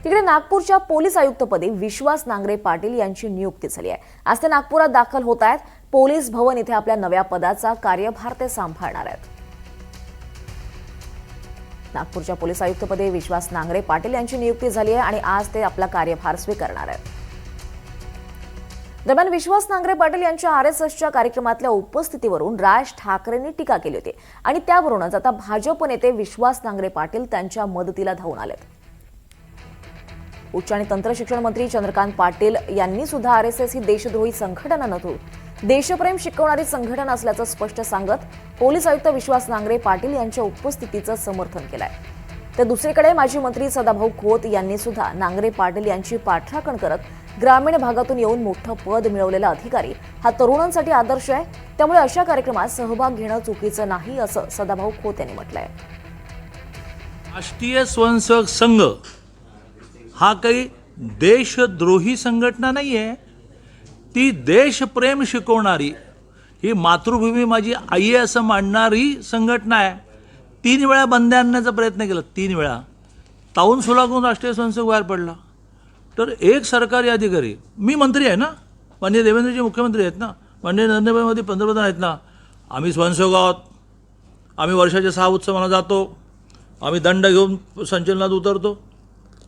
इकडे नागपूरच्या पोलीस आयुक्तपदी विश्वास नांगरे पाटील यांची नियुक्ती झाली आहे। आज ते नागपुरात दाखल होत आहेत। पोलीस भवन इथे आपल्या नव्या पदाचा कार्यभार ते सांभाळणार आहेत। नागपूरच्या पोलीस आयुक्तपदी विश्वास नांगरे पाटील यांची नियुक्ती झाली आहे आणि आज ते आपला कार्यभार स्वीकारणार आहेत। दरम्यान विश्वास नांगरे पाटील यांच्या आरएसएसच्या कार्यक्रमातल्या उपस्थितीवरून राज ठाकरेंनी टीका केली होती आणि त्यावरूनच आता भाजप नेते विश्वास नांगरे पाटील त्यांच्या मदतीला धावून आलेत। उच्च आणि तंत्र शिक्षण मंत्री चंद्रकांत पाटील यांनी सुद्धा आरएसएस ही देशद्रोही संघटना नसून देशप्रेम शिकवणारी संघटना असल्याचं स्पष्ट सांगत पोलीस आयुक्त विश्वास नांगरे पाटील यांच्या उपस्थितीचं समर्थन केलंय। तर दुसरीकडे माजी मंत्री सदाभाऊ खोत यांनी सुद्धा नांगरे पाटील यांची पाठराखण करत ग्रामीण भागातून येऊन मोठं पद मिळवलेला अधिकारी हा तरुणांसाठी आदर्श आहे, त्यामुळे अशा कार्यक्रमात सहभाग घेणं चुकीचं नाही असं सदाभाऊ खोत यांनी म्हटलंय। राष्ट्रीय स्वयंसेवक संघ हा काही देशद्रोही संघटना नाही आहे, ती देशप्रेम शिकवणारी, ही मातृभूमी माझी आई आहे असं मानणारी संघटना आहे। 3 वेळा बंदी आणण्याचा प्रयत्न केला, 3 वेळा ताऊन सुलागून राष्ट्रीय स्वयंसेवक बाहेर पडला। तर एक सरकारी अधिकारी, मी मंत्री आहे ना, माननीय देवेंद्रजी मुख्यमंत्री आहेत ना, माननीय नरेंद्रभाई मोदी पंतप्रधान आहेत ना, आम्ही स्वयंसेवक आहोत, आम्ही वर्षाच्या 6 उत्सवाला जातो, आम्ही दंड घेऊन संचलनात उतरतो।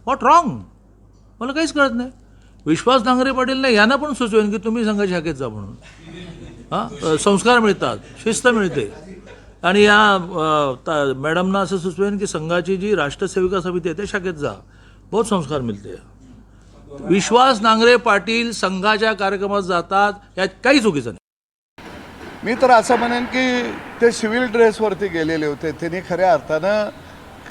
What wrong? मला काहीच कळत नाही। विश्वास नांगरे पाटील नाही यांना पण सुचवेन की तुम्ही संघाच्या शाखेत जा म्हणून। हां, संस्कार मिळतात, शिस्त मिळते। आणि या मॅडमना असं सुचवेन की संघाची जी राष्ट्रसेविका समिती आहे त्या शाखेत जा, बहुत संस्कार मिळते। विश्वास नांगरे पाटील संघाच्या कार्यक्रमात जातात, यात काही चुकीचं नाही। मी तर असं म्हणेन की ते सिव्हिल ड्रेसवरती गेलेले होते, त्यांनी खऱ्या अर्थानं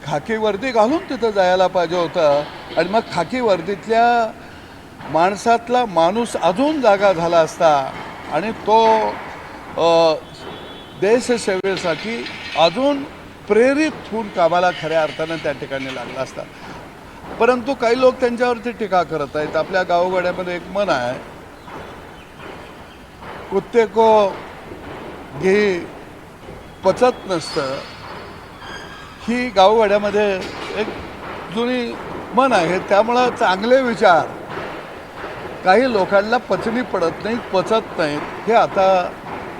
खाकी वर्दी घालून तिथं जायला पाहिजे होतं आणि मग खाकी वर्दीतल्या माणसातला माणूस अजून जागा झाला असता आणि तो देशसेवेसाठी अजून प्रेरित होऊन कामाला खऱ्या अर्थानं त्या ठिकाणी लागला असता। परंतु काही लोक त्यांच्यावरती टीका करत आहेत। आपल्या गावगाड्यामध्ये एक म्हण आहे, कुत्ते को घे पचत नसतं, ही गावगाड्यामध्ये एक जुनी म्हण आहे। त्यामुळं चांगले विचार काही लोकांना पचनी पडत नाहीत, पचत नाहीत, हे आता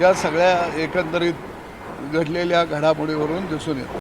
या सगळ्या एकंदरीत घडलेल्या घडामोडीवरून दिसून येतं।